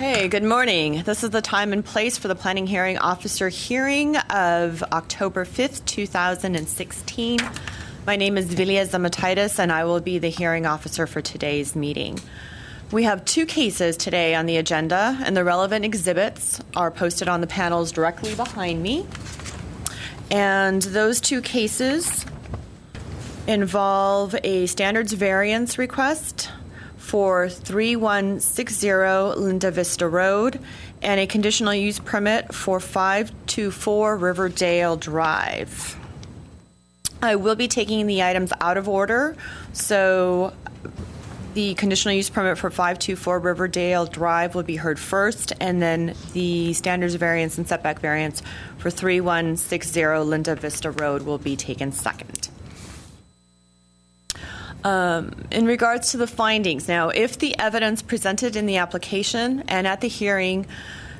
Okay, good morning. This is the time and place for the Planning Hearing Officer hearing of October 5th, 2016. My name is Vilya Zamataitis, and I will be the hearing officer for today's meeting. We have two cases today on the agenda, and the relevant exhibits are posted on the panels directly behind me. And those two cases involve a standards variance request for 3160 Linda Vista Road and a conditional use permit for 524 Riverdale Drive. I will be taking the items out of order, so the conditional use permit for 524 Riverdale Drive will be heard first, and then the standards variance and setback variance for 3160 Linda Vista Road will be taken second. In regards to the findings, now, if the evidence presented in the application and at the hearing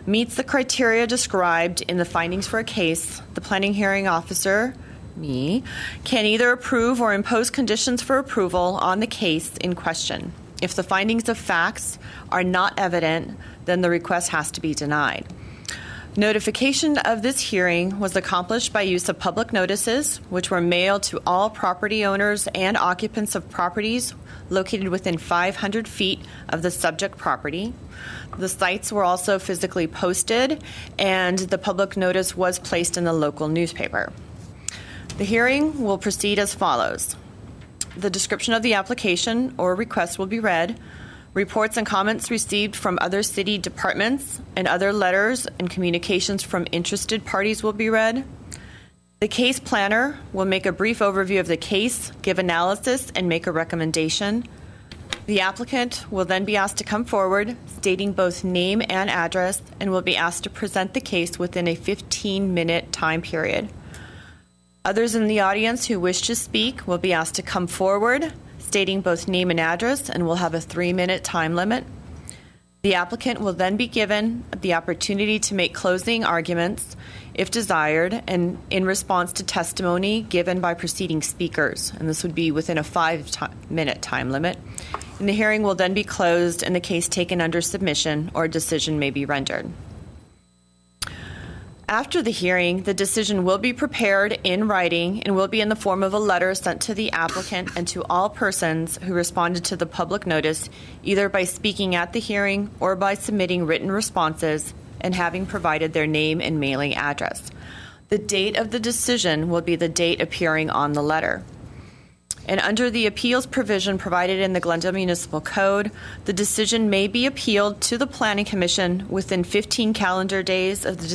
meets the criteria described in the findings for a case, the planning hearing officer, me, can either approve or impose conditions for approval on the case in question. If the findings of facts are not evident, then the request has to be denied. Notification of this hearing was accomplished by use of public notices, which were mailed to all property owners and occupants of properties located within 500 feet of the subject property. The sites were also physically posted, and the public notice was placed in the local newspaper. The hearing will proceed as follows. The description of the application or request will be read. Reports and comments received from other city departments and other letters and communications from interested parties will be read. The case planner will make a brief overview of the case, give analysis, and make a recommendation. The applicant will then be asked to come forward, stating both name and address, and will be asked to present the case within a 15-minute time period. Others in the audience who wish to speak will be asked to come forward, stating both name and address, and will have a 3-minute time limit. The applicant will then be given the opportunity to make closing arguments, if desired, and in response to testimony given by preceding speakers, and this would be within a 5-minute time limit. And the hearing will then be closed and the case taken under submission, or a decision may be rendered. After the hearing, the decision will be prepared in writing and will be in the form of a letter sent to the applicant and to all persons who responded to the public notice, either by speaking at the hearing or by submitting written responses and having provided their name and mailing address. The date of the decision will be the date appearing on the letter. And under the appeals provision provided in the Glendale Municipal Code, the decision may be appealed to the Planning Commission within 15 calendar days of the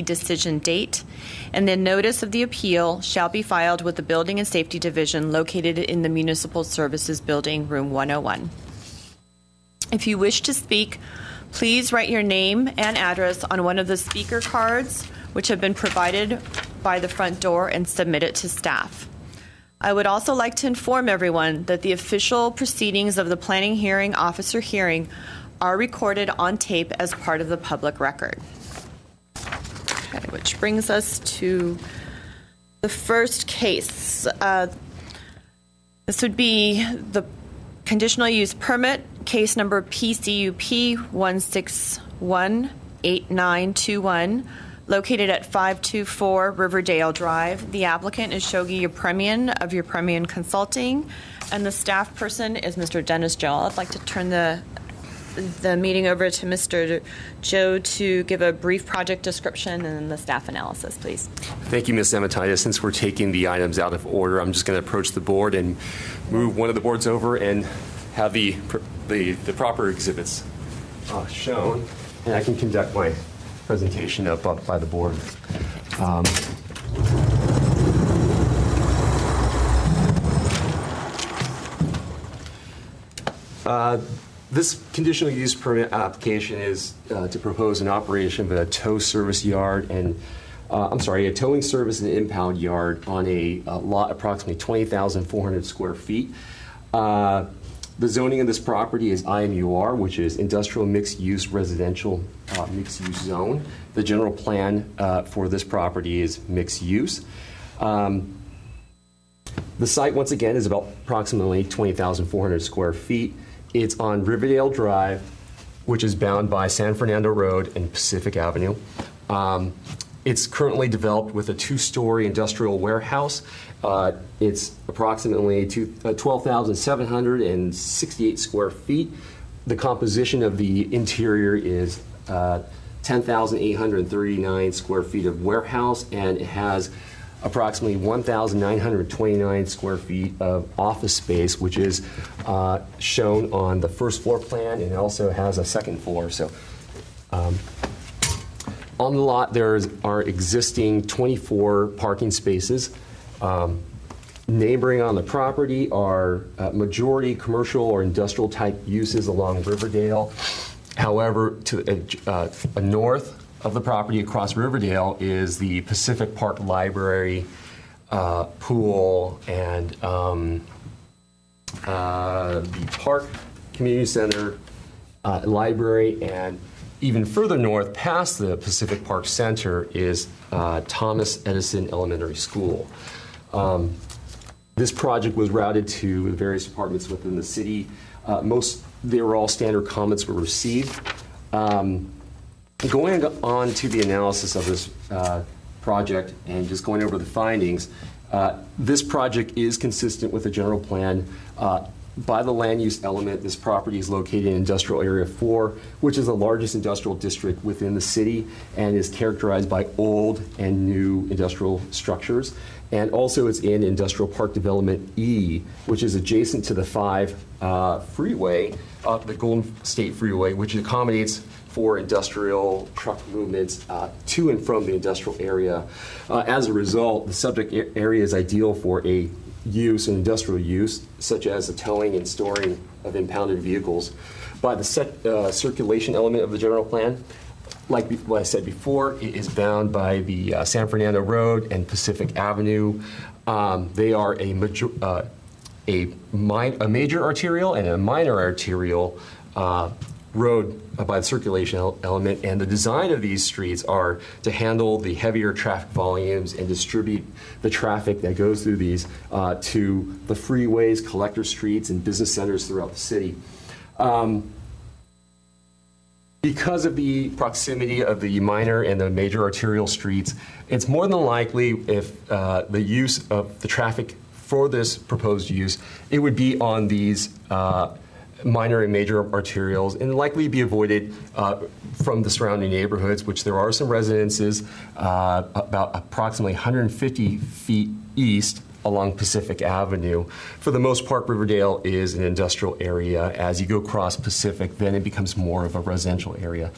decision date, and the notice of the appeal shall be filed with the Building and Safety Division located in the Municipal Services Building, Room 101. If you wish to speak, please write your name and address on one of the speaker cards, which have been provided by the front door, and submit it to staff. I would also like to inform everyone that the official proceedings of the Planning Hearing Officer hearing are recorded on tape as part of the public record. Okay, which brings us to the first case. This would be the conditional use permit, case number PCUP 1618921. Located at 524 Riverdale Drive. The applicant is Shogi Yepremian of Yepremian Consulting, and the staff person is Mr. Dennis Joel. I'd like to turn the meeting over to Mr. Joe to give a brief project description and then the staff analysis, please. Thank you, Ms. Zamataitis. Since we're taking the items out of order, I'm just going to approach the board and move one of the boards over and have the proper exhibits shown, and I can conduct my presentation up by the board. This conditional use permit application is to propose an operation of a tow service yard and a towing service and impound yard on a lot approximately 20,400 square feet. The zoning of this property is IMUR, which is Industrial Mixed-Use Residential Mixed-Use Zone. The general plan for this property is mixed use. The site, once again, is about approximately 20,400 square feet. It's on Riverdale Drive, which is bound by San Fernando Road and Pacific Avenue. It's currently developed with a 2-story industrial warehouse. It's approximately 12,768 square feet. The composition of the interior is 10,839 square feet of warehouse, and it has approximately 1,929 square feet of office space, which is shown on the first floor plan, and it also has a second floor. So, on the lot, there are existing 24 parking spaces. Neighboring on the property are majority commercial or industrial type uses along Riverdale. However, to north of the property across Riverdale is the Pacific Park Library, pool, and the Park Community Center, library, and even further north past the Pacific Park Center is Thomas Edison Elementary School. This project was routed to various departments within the city. They were all standard comments were received. Going on to the analysis of this project and just going over the findings, this project is consistent with the general plan. By the land use element, this property is located in Industrial Area 4, which is the largest industrial district within the city and is characterized by old and new industrial structures. And also it's in Industrial Park Development E, which is adjacent to the 5 freeway, the Golden State Freeway, which accommodates for industrial truck movements to and from the industrial area. As a result, the subject area is ideal for an industrial use, such as the towing and storing of impounded vehicles. By the circulation element of the general plan, like what I said before, it is bound by the San Fernando Road and Pacific Avenue. They are a major arterial and a minor arterial road by the circulation element, and the design of these streets are to handle the heavier traffic volumes and distribute the traffic that goes through these to the freeways, collector streets, and business centers throughout the city. Because of the proximity of the minor and the major arterial streets, it's more than likely if the use of the traffic for this proposed use, it would be on these minor and major arterials, and likely be avoided from the surrounding neighborhoods, which there are some residences about approximately 150 feet east along Pacific Avenue. For the most part, Riverdale is an industrial area. As you go across Pacific, then it becomes more of a residential area.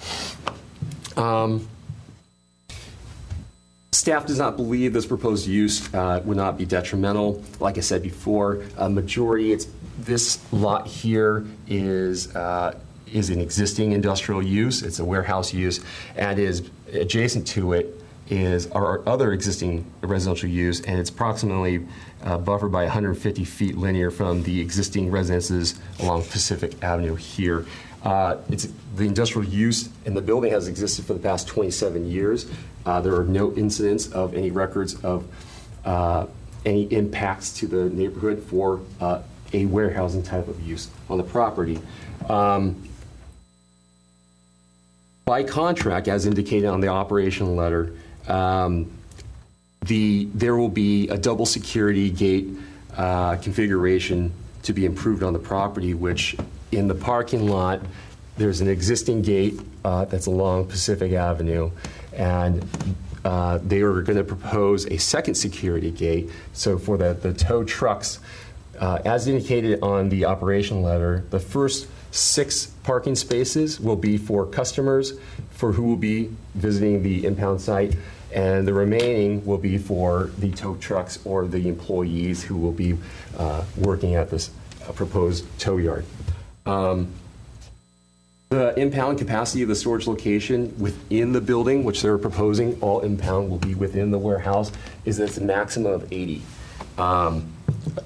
Staff does not believe this proposed use would not be detrimental. Like I said before, this lot here is an existing industrial use. It's a warehouse use, and is adjacent to it is our other existing residential use, and it's approximately buffered by 150 feet linear from the existing residences along Pacific Avenue here. The industrial use in the building has existed for the past 27 years. There are no incidents of any records of any impacts to the neighborhood for a warehousing type of use on the property. By contract, as indicated on the operational letter, there will be a double security gate configuration to be improved on the property, which in the parking lot, there's an existing gate that's along Pacific Avenue, and they are going to propose a second security gate. So for the tow trucks, as indicated on the operational letter, the first 6 parking spaces will be for customers for who will be visiting the impound site, and the remaining will be for the tow trucks or the employees who will be working at this proposed tow yard. The impound capacity of the storage location within the building, which they're proposing, all impound will be within the warehouse, is at a maximum of 80.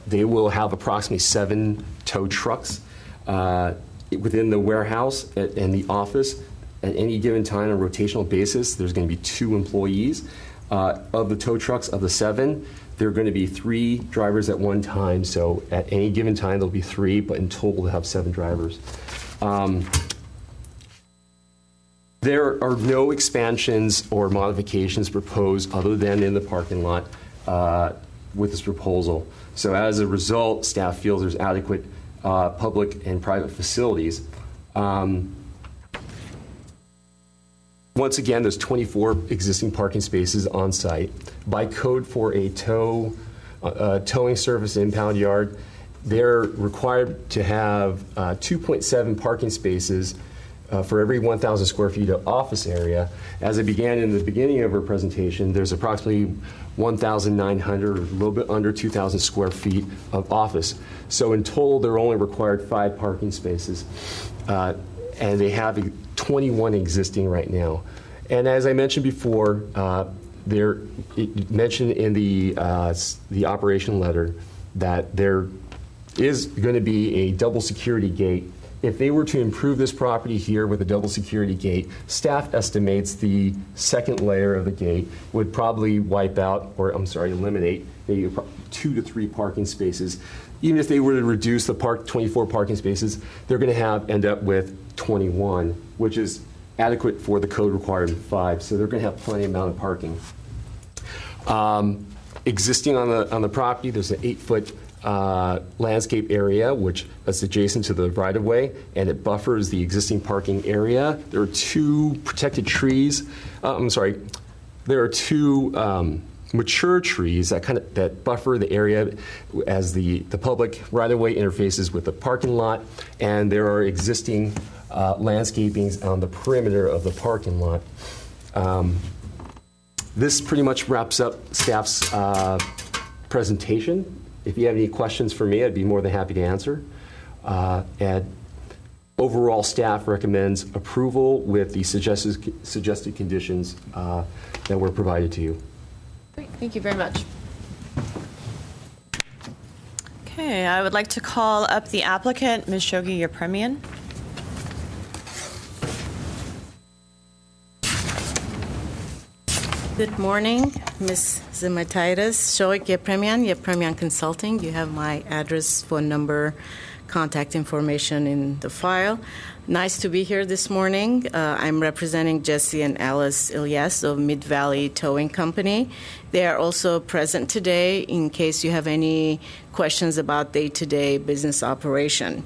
They will have approximately 7 tow trucks within the warehouse and the office. At any given time on a rotational basis, there's going to be 2 employees. Of the tow trucks, of the 7, there are going to be 3 drivers at one time. So at any given time, there'll be 3, but in total, we'll have 7 drivers. There are no expansions or modifications proposed other than in the parking lot with this proposal. So as a result, staff feels there's adequate public and private facilities. Once again, there's 24 existing parking spaces on site. By code for a towing service impound yard, they're required to have 2.7 parking spaces for every 1,000 square feet of office area. As I began in the beginning of our presentation, there's approximately 1,900, or a little bit under 2,000 square feet of office. So in total, they're only required 5 parking spaces, and they have 21 existing right now. And as I mentioned before, it mentioned in the operation letter that there is going to be a double security gate. If they were to improve this property here with a double security gate, staff estimates the second layer of the gate would probably eliminate maybe 2 to 3 parking spaces. Even if they were to reduce the 24 parking spaces, they're going to end up with 21, which is adequate for the code requirement 5. So they're going to have plenty amount of parking. Existing on the property, there's an 8-foot landscape area, which is adjacent to the right-of-way, and it buffers the existing parking area. There are 2 protected trees. There are 2 mature trees that buffer the area as the public right-of-way interfaces with the parking lot, and there are existing landscapings on the perimeter of the parking lot. This pretty much wraps up staff's presentation. If you have any questions for me, I'd be more than happy to answer. And overall, staff recommends approval with the suggested conditions that were provided to you. Great, thank you very much. Okay, I would like to call up the applicant, Ms. Shogi Yepremian. Good morning, Ms. Zimataitis. Shoik Yepremian Consulting. You have my address, phone number, contact information in the file. Nice to be here this morning. I'm representing Jesse and Alice Ilyas of Mid-Valley Towing Company. They are also present today in case you have any questions about day-to-day business operation.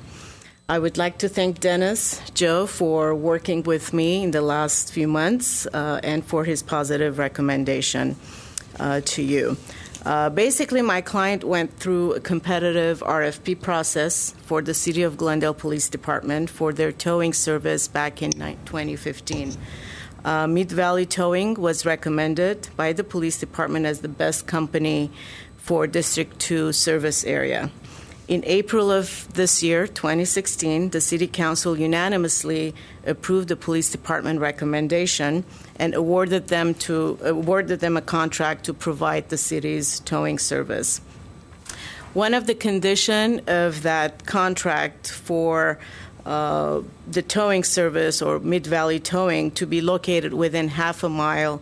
I would like to thank Dennis Joe for working with me in the last few months and for his positive recommendation to you. Basically, my client went through a competitive RFP process for the City of Glendale Police Department for their towing service back in 2015. Mid-Valley Towing was recommended by the police department as the best company for District 2 service area. In April of this year, 2016, the City Council unanimously approved the police department recommendation and awarded them a contract to provide the city's towing service. One of the conditions of that contract for the towing service or Mid-Valley Towing to be located within half a mile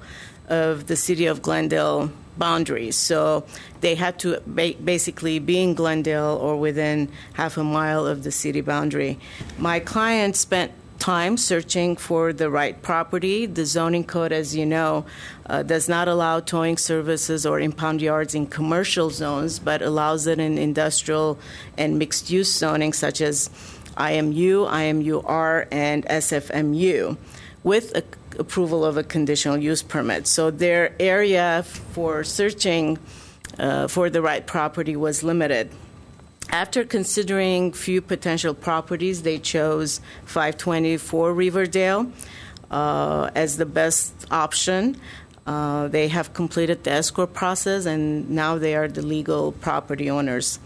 of the City of Glendale boundaries. So they had to basically be in Glendale or within half a mile of the city boundary. My client spent time searching for the right property. The zoning code, as you know, does not allow towing services or impound yards in commercial zones, but allows it in industrial and mixed-use zoning such as IMU, IMUR, and SFMU, with approval of a conditional use permit. So their area for searching for the right property was limited. After considering few potential properties, they chose 524 Riverdale as the best option. They have completed the escrow process, and now they are the legal property owners.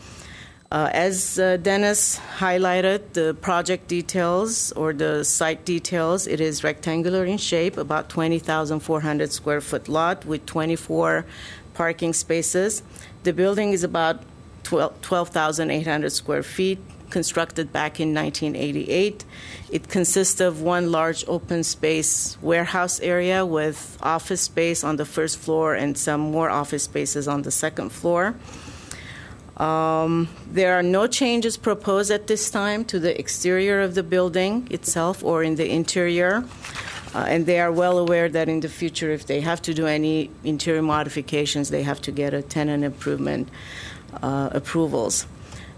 As Dennis highlighted, the project details or the site details, it is rectangular in shape, about 20,400 square foot lot with 24 parking spaces. The building is about 12,800 square feet, constructed back in 1988. It consists of one large open space warehouse area with office space on the first floor and some more office spaces on the second floor. There are no changes proposed at this time to the exterior of the building itself or in the interior. And they are well aware that in the future, if they have to do any interior modifications, they have to get a tenant improvement approvals.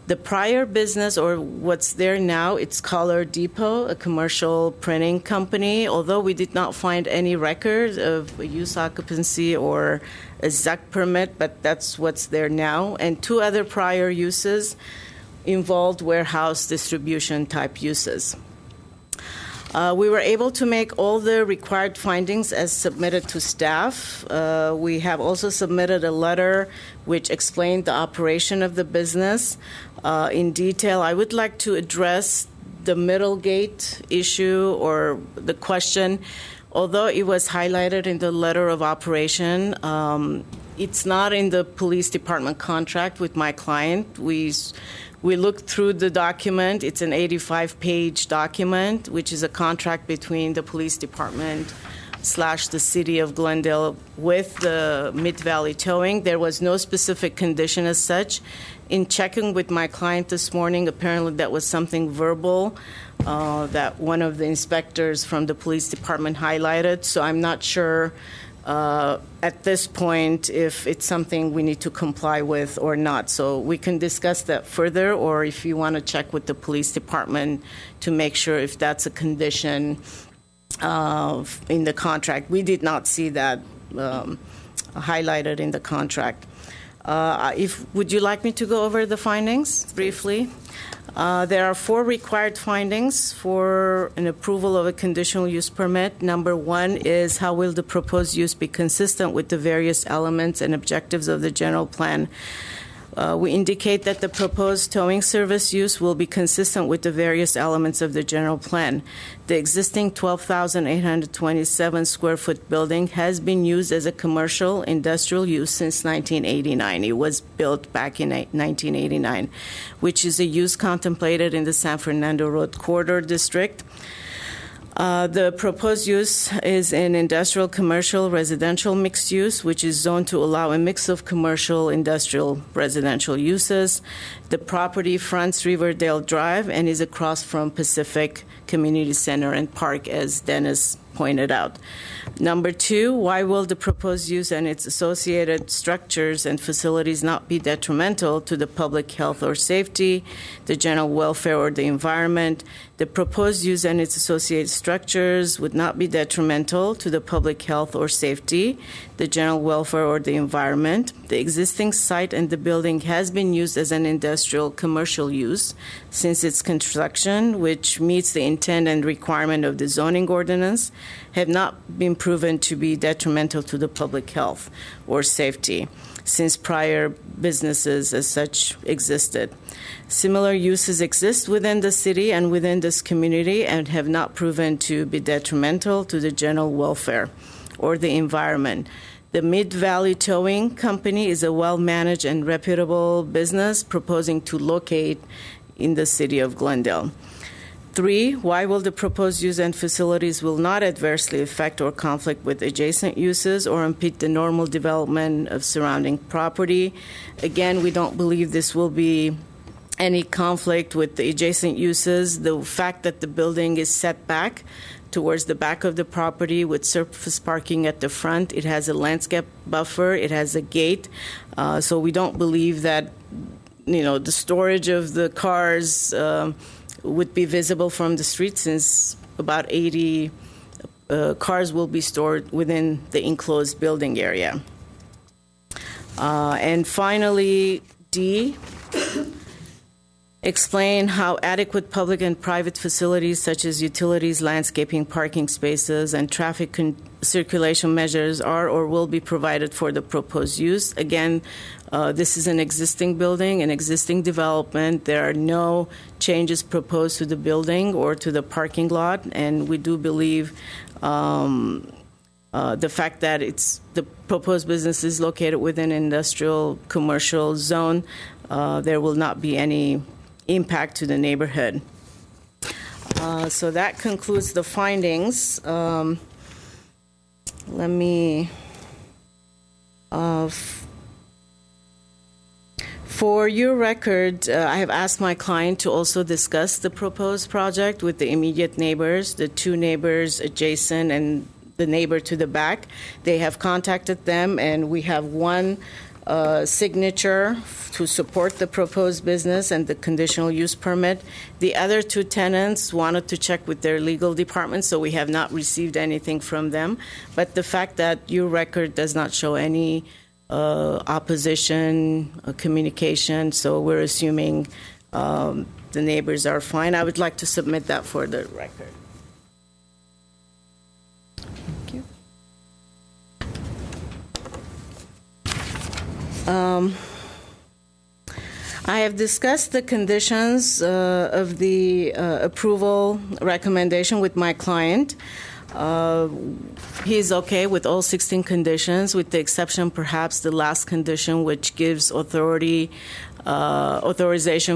The prior business, or what's there now, it's Color Depot, a commercial printing company. Although we did not find any record of a use occupancy or a ZUC permit, but that's what's there now. And two other prior uses involved warehouse distribution type uses. We were able to make all the required findings as submitted to staff. We have also submitted a letter which explained the operation of the business in detail. I would like to address the middle gate issue or the question. Although it was highlighted in the letter of operation, it's not in the police department contract with my client. We looked through the document. It's an 85-page document, which is a contract between the police department / the city of Glendale with the Mid-Valley Towing. There was no specific condition as such. In checking with my client this morning, apparently that was something verbal that one of the inspectors from the police department highlighted. So I'm not sure at this point if it's something we need to comply with or not. So we can discuss that further, or if you want to check with the police department to make sure if that's a condition in the contract. We did not see that highlighted in the contract. Would you like me to go over the findings briefly? There are 4 required findings for an approval of a conditional use permit. Number 1 is how will the proposed use be consistent with the various elements and objectives of the general plan. We indicate that the proposed towing service use will be consistent with the various elements of the general plan. The existing 12,827 square foot building has been used as a commercial industrial use since 1989. It was built back in 1989, which is a use contemplated in the San Fernando Road Corridor District. The proposed use is an industrial, commercial, residential mixed use, which is zoned to allow a mix of commercial, industrial, residential uses. The property fronts Riverdale Drive and is across from Pacific Community Center and Park, as Dennis pointed out. Number 2, why will the proposed use and its associated structures and facilities not be detrimental to the public health or safety, the general welfare, or the environment? The proposed use and its associated structures would not be detrimental to the public health or safety, the general welfare, or the environment. The existing site and the building has been used as an industrial commercial use since its construction, which meets the intent and requirement of the zoning ordinance, have not been proven to be detrimental to the public health or safety since prior businesses as such existed. Similar uses exist within the city and within this community and have not proven to be detrimental to the general welfare or the environment. The Mid-Valley Towing Company is a well-managed and reputable business proposing to locate in the city of Glendale. 3, why will the proposed use and facilities will not adversely affect or conflict with adjacent uses or impede the normal development of surrounding property? Again, we don't believe this will be any conflict with the adjacent uses. The fact that the building is set back towards the back of the property with surface parking at the front, it has a landscape buffer, it has a gate, so we don't believe that the storage of the cars would be visible from the street, since about 80 cars will be stored within the enclosed building area. And finally, D, explain how adequate public and private facilities such as utilities, landscaping, parking spaces, and traffic circulation measures are or will be provided for the proposed use. Again, this is an existing building, an existing development. There are no changes proposed to the building or to the parking lot, and we do believe the fact that the proposed business is located within an industrial commercial zone, there will not be any impact to the neighborhood. So that concludes the findings. Let me For your record, I have asked my client to also discuss the proposed project with the immediate neighbors, the two neighbors adjacent and the neighbor to the back. They have contacted them, and we have one signature to support the proposed business and the conditional use permit. The other two tenants wanted to check with their legal department, so we have not received anything from them. But the fact that your record does not show any opposition, communication, so we're assuming the neighbors are fine. I would like to submit that for the record. Thank you. I have discussed the conditions of the approval recommendation with my client. He is okay with all 16 conditions, with the exception perhaps the last condition, which gives authorization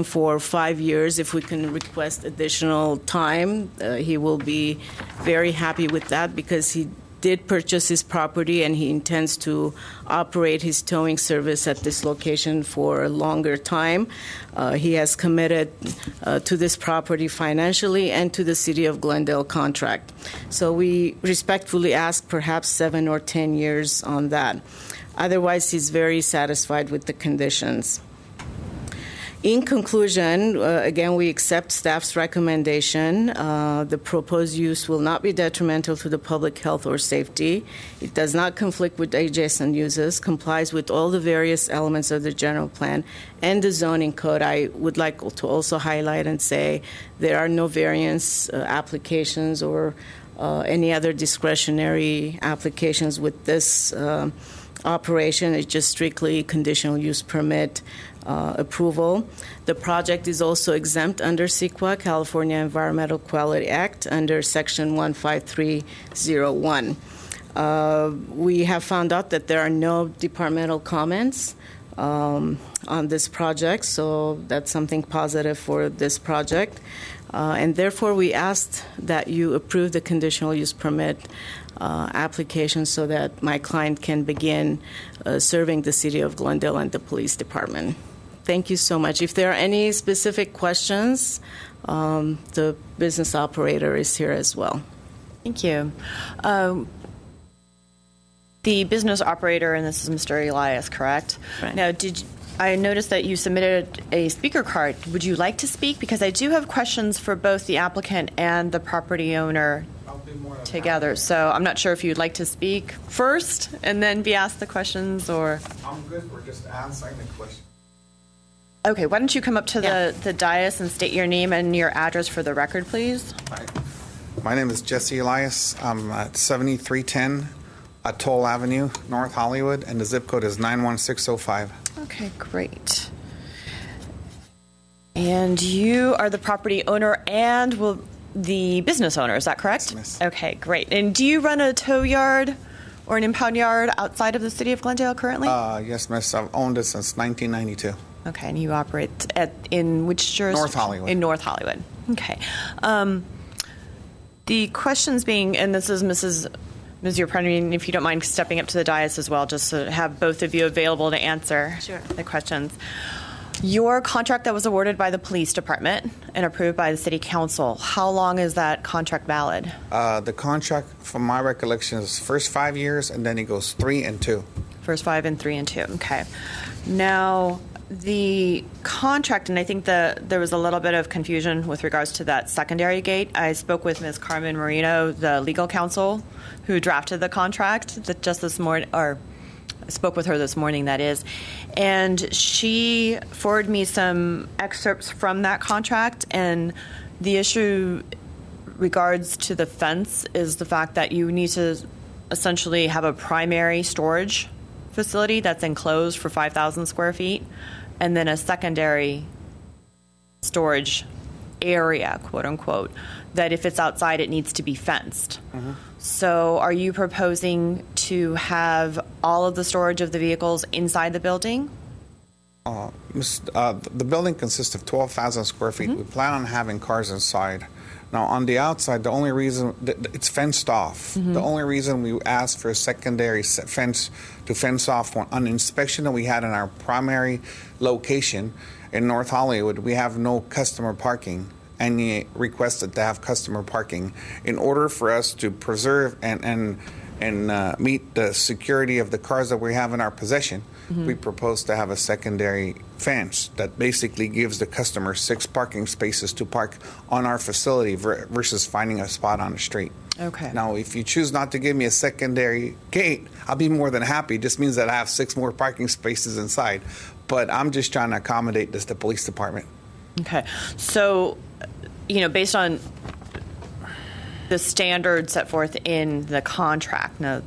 for 5 years. If we can request additional time, he will be very happy with that, because he did purchase his property and he intends to operate his towing service at this location for a longer time. He has committed to this property financially and to the City of Glendale contract. So we respectfully ask perhaps 7 or 10 years on that. Otherwise, he's very satisfied with the conditions. In conclusion, again, we accept staff's recommendation. The proposed use will not be detrimental to the public health or safety. It does not conflict with adjacent uses, complies with all the various elements of the general plan and the zoning code. I would like to also highlight and say there are no variance applications or any other discretionary applications with this operation. It's just strictly conditional use permit approval. The project is also exempt under CEQA, California Environmental Quality Act, under Section 15301. We have found out that there are no departmental comments on this project, so that's something positive for this project. And therefore, we asked that you approve the conditional use permit application so that my client can begin serving the City of Glendale and the police department. Thank you so much. If there are any specific questions, the business operator is here as well. Thank you. The business operator, and this is Mr. Elias, correct? Right. Now, I noticed that you submitted a speaker card. Would you like to speak? Because I do have questions for both the applicant and the property owner together. So I'm not sure if you'd like to speak first and then be asked the questions, or... I'm good. We're just answering the question. Okay, why don't you come up to the dais and state your name and your address for the record, please? Hi. My name is Jesse Elias. I'm at 7310 Atoll Avenue, North Hollywood, and the zip code is 91605. Okay, great. And you are the property owner and the business owner, is that correct? Yes, miss. Okay, great. And do you run a tow yard or an impound yard outside of the City of Glendale currently? Yes, miss. I've owned it since 1992. Okay, and you operate in which jurisdiction? North Hollywood. In North Hollywood. Okay. The questions being, and this is Ms. Yurprenyan, if you don't mind stepping up to the dais as well, just to have both of you available to answer the questions. Your contract that was awarded by the police department and approved by the city council, how long is that contract valid? The contract, from my recollection, is first 5 years, and then it goes 3 and 2. First 5 and 3 and 2. Okay. Now, the contract, and I think there was a little bit of confusion with regards to that secondary gate. I spoke with Ms. Carmen Marino, the legal counsel who drafted the contract, just this morning, or I spoke with her this morning, that is, and she forwarded me some excerpts from that contract, and the issue regards to the fence is the fact that you need to essentially have a primary storage facility that's enclosed for 5,000 square feet, and then a secondary storage area, quote unquote, that if it's outside, it needs to be fenced. Mm-hmm. So are you proposing to have all of the storage of the vehicles inside the building? The building consists of 12,000 square feet. We plan on having cars inside. Now, on the outside, the only reason it's fenced off. The only reason we asked for a secondary fence to fence off on inspection that we had in our primary location in North Hollywood, we have no customer parking. And he requested to have customer parking in order for us to preserve and meet the security of the cars that we have in our possession. We propose to have a secondary fence that basically gives the customer 6 parking spaces to park on our facility versus finding a spot on the street. Okay. Now, if you choose not to give me a secondary gate, I'll be more than happy. It just means that I have 6 more parking spaces inside. But I'm just trying to accommodate the police department. Okay. So, based on the standards set forth in the contract, now,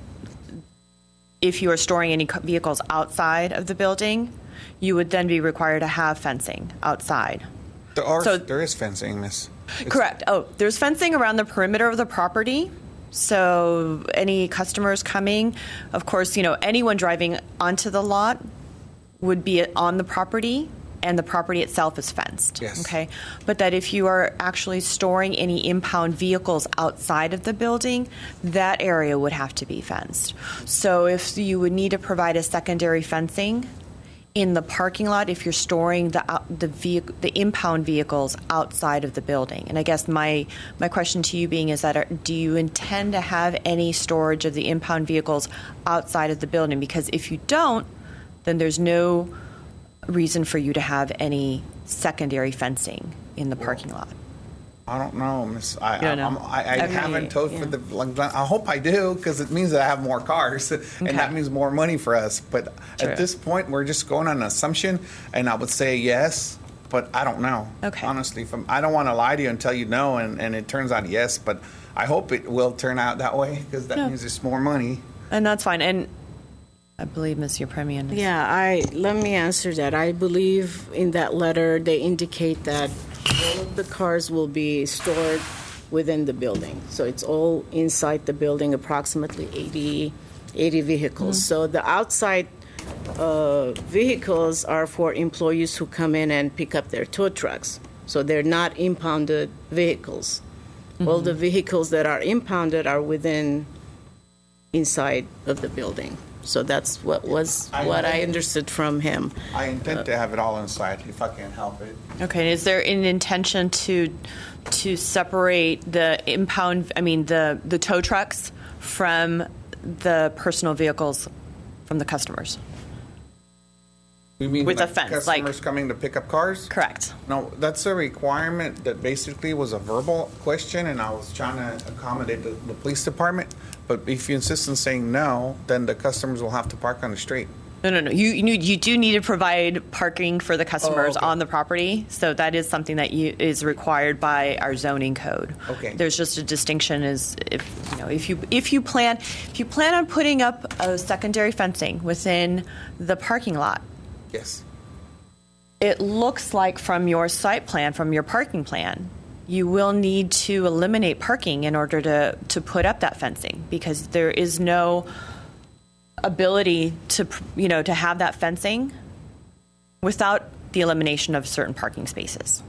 if you are storing any vehicles outside of the building, you would then be required to have fencing outside. There is fencing, miss. Correct. There's fencing around the perimeter of the property. So any customers coming, of course, anyone driving onto the lot would be on the property, and the property itself is fenced. Yes. Okay. But that if you are actually storing any impound vehicles outside of the building, that area would have to be fenced. So if you would need to provide a secondary fencing in the parking lot, if you're storing the impound vehicles outside of the building. And I guess my question to you being is that do you intend to have any storage of the impound vehicles outside of the building? Because if you don't, then there's no reason for you to have any secondary fencing in the parking lot. I don't know, Miss. You don't know? I haven't towed for the. I hope I do, because it means that I have more cars, and that means more money for us. But at this point, we're just going on an assumption, and I would say yes, but I don't know. Okay. Honestly, I don't want to lie to you and tell you no, and it turns out yes, but I hope it will turn out that way, because that means there's more money. And that's fine. And I believe Monsieur Premian. Let me answer that. I believe in that letter they indicate that all of the cars will be stored within the building. So it's all inside the building, approximately 80 vehicles. So the outside vehicles are for employees who come in and pick up their tow trucks. So they're not impounded vehicles. All the vehicles that are impounded are inside of the building. So that's what I understood from him. I intend to have it all inside if I can help it. Okay. Is there an intention to separate the the tow trucks from the personal vehicles from the customers? You mean with a fence, customers coming to pick up cars? Correct. No, that's a requirement that basically was a verbal question, and I was trying to accommodate the police department. But if you insist on saying no, then the customers will have to park on the street. No. You do need to provide parking for the customers on the property. So that is something that is required by our zoning code. Okay. There's just a distinction is if you plan on putting up a secondary fencing within the parking lot. Yes. It looks like from your site plan, from your parking plan, you will need to eliminate parking in order to put up that fencing, because there is no ability to have that fencing without the elimination of certain parking spaces.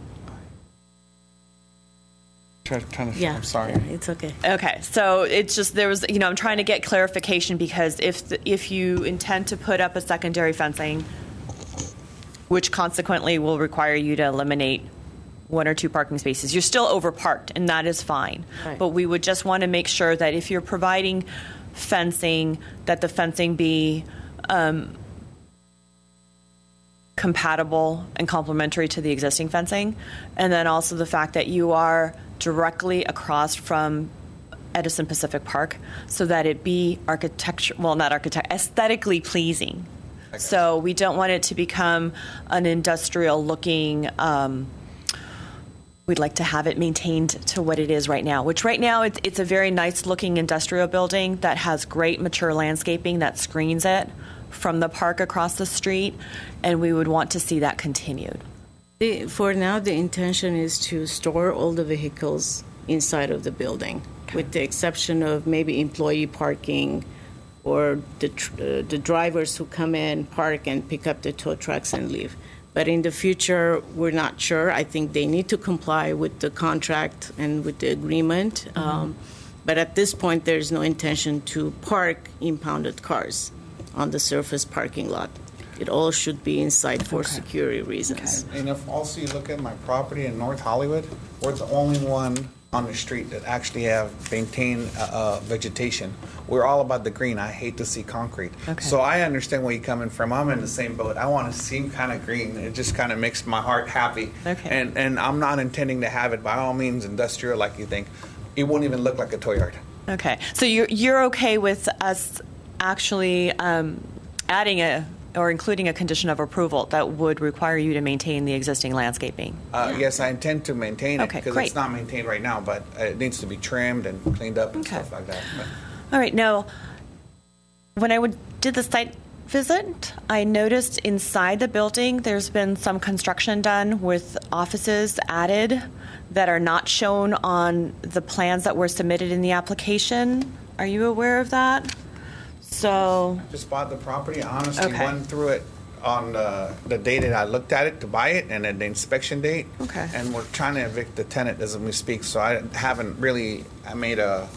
I'm sorry. It's okay. Okay, so it's just I'm trying to get clarification, because if you intend to put up a secondary fencing, which consequently will require you to eliminate 1 or 2 parking spaces, you're still overparked, and that is fine. Right. But we would just want to make sure that if you're providing fencing, that the fencing be compatible and complementary to the existing fencing, and then also the fact that you are directly across from Edison Pacific Park, so that it be aesthetically pleasing. So we don't want it to become an industrial-looking. We'd like to have it maintained to what it is right now, which right now it's a very nice-looking industrial building that has great mature landscaping that screens it from the park across the street, and we would want to see that continued. For now, the intention is to store all the vehicles inside of the building, with the exception of maybe employee parking or the drivers who come in, park, and pick up the tow trucks and leave. But in the future, we're not sure. I think they need to comply with the contract and with the agreement. But at this point, there's no intention to park impounded cars on the surface parking lot. It all should be inside for security reasons. And if also you look at my property in North Hollywood, we're the only one on the street that actually have maintained vegetation. We're all about the green. I hate to see concrete. So I understand where you're coming from. I'm in the same boat. I want to see kind of green. It just kind of makes my heart happy. And I'm not intending to have it by all means industrial like you think. It won't even look like a toy yard. Okay. So you're okay with us actually adding or including a condition of approval that would require you to maintain the existing landscaping? Yes, I intend to maintain it because great. it's not maintained right now, but it needs to be trimmed and cleaned up and stuff like that. But. All right. Now, when I did the site visit, I noticed inside the building there's been some construction done with offices added that are not shown on the plans that were submitted in the application. Are you aware of that? So just bought the property. I honestly went through it on the day that I looked at it to buy it, and then the inspection date. And we're trying to evict the tenant as we speak. So I haven't really. I made a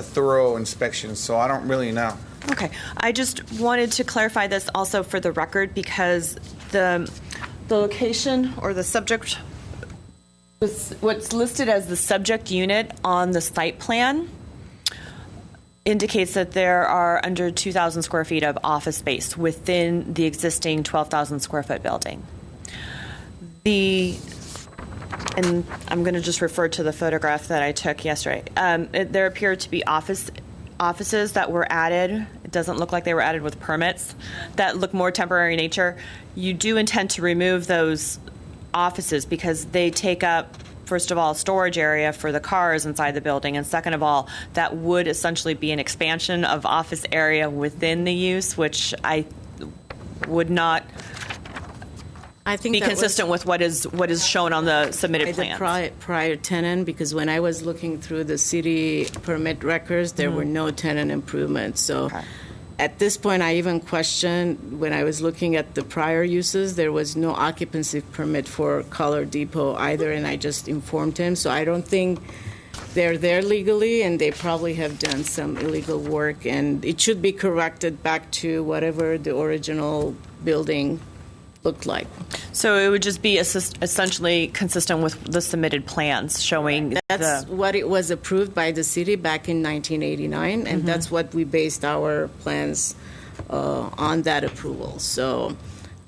thorough inspection, so I don't really know. Okay. I just wanted to clarify this also for the record because the location or the subject, what's listed as the subject unit on the site plan indicates that there are under 2,000 square feet of office space within the existing 12,000 square foot building. And I'm going to just refer to the photograph that I took yesterday. There appear to be offices that were added. It doesn't look like they were added with permits that look more temporary in nature. You do intend to remove those offices because they take up, first of all, storage area for the cars inside the building, and second of all, that would essentially be an expansion of office area within the use, which I would not be consistent with what is shown on the submitted plan. The prior tenant, because when I was looking through the city permit records, there were no tenant improvements. So at this point, I even questioned when I was looking at the prior uses, there was no occupancy permit for Color Depot either, and I just informed him. So I don't think they're there legally, and they probably have done some illegal work, and it should be corrected back to whatever the original building looked like. So it would just be essentially consistent with the submitted plans showing that's what it was approved by the city back in 1989, and that's what we based our plans on that approval. So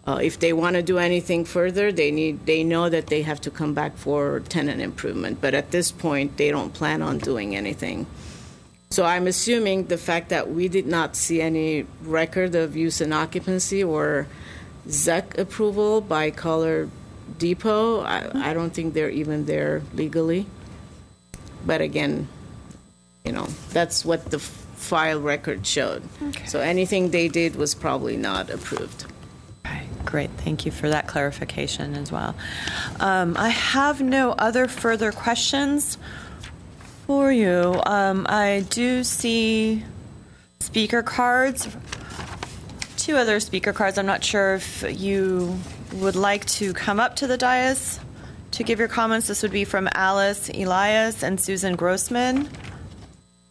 if they want to do anything further, they know that they have to come back for tenant improvement. But at this point, they don't plan on doing anything. So I'm assuming the fact that we did not see any record of use and occupancy or ZEC approval by Color Depot, I don't think they're even there legally. But again, that's what the file record showed. So anything they did was probably not approved. Okay, great. Thank you for that clarification as well. I have no other further questions for you. I do see speaker cards. Two other speaker cards. I'm not sure if you would like to come up to the dais to give your comments. This would be from Alice Elias and Susan Grossman. I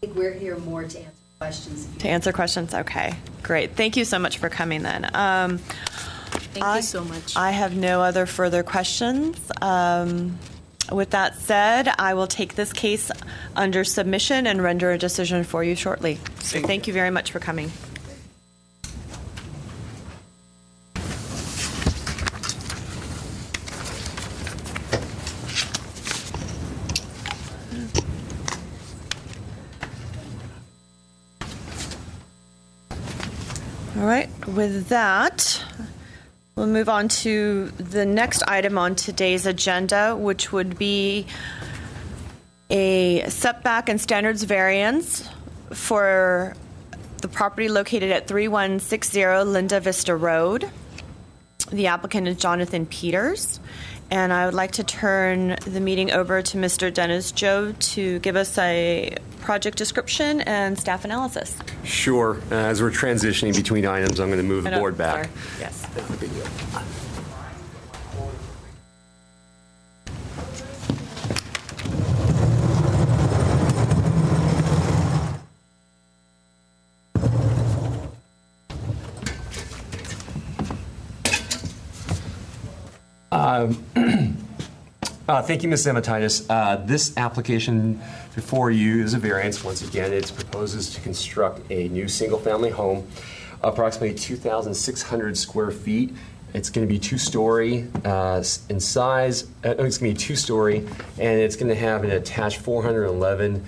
think we're here more to answer questions. To answer questions? Okay, great. Thank you so much for coming then. Thank you so much. I have no other further questions. With that said, I will take this case under submission and render a decision for you shortly. So thank you very much for coming. All right, with that, we'll move on to the next item on today's agenda, which would be a setback and standards variance for the property located at 3160 Linda Vista Road. The applicant is Jonathan Peters, and I would like to turn the meeting over to Mr. Dennis Joe to give us a project description and staff analysis. Sure. As we're transitioning between items, I'm going to move the board back. Sorry. Yes. Thank you, Ms. Zematitis. This application before you is a variance. Once again, it proposes to construct a new single-family home, approximately 2,600 square feet. It's going to be two-story in size. It's going to be two-story, and it's going to have an attached 411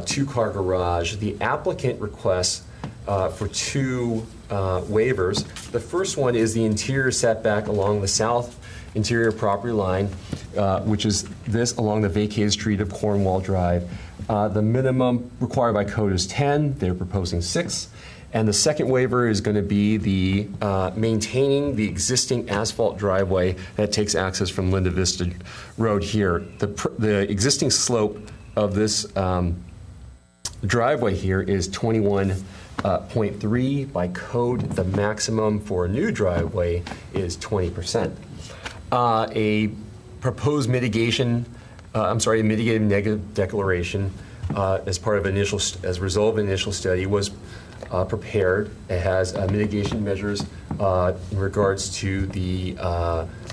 two-car garage. The applicant requests for two waivers. The first one is the interior setback along the south interior property line, which is this along the vacated street of Cornwall Drive. The minimum required by code is 10. They're proposing 6. And the second waiver is going to be the maintaining the existing asphalt driveway that takes access from Linda Vista Road here. The existing slope of this driveway here is 21.3. By code, the maximum for a new driveway is 20%. A proposed mitigating negative declaration as part of as a result of an initial study was prepared. It has mitigation measures in regards to the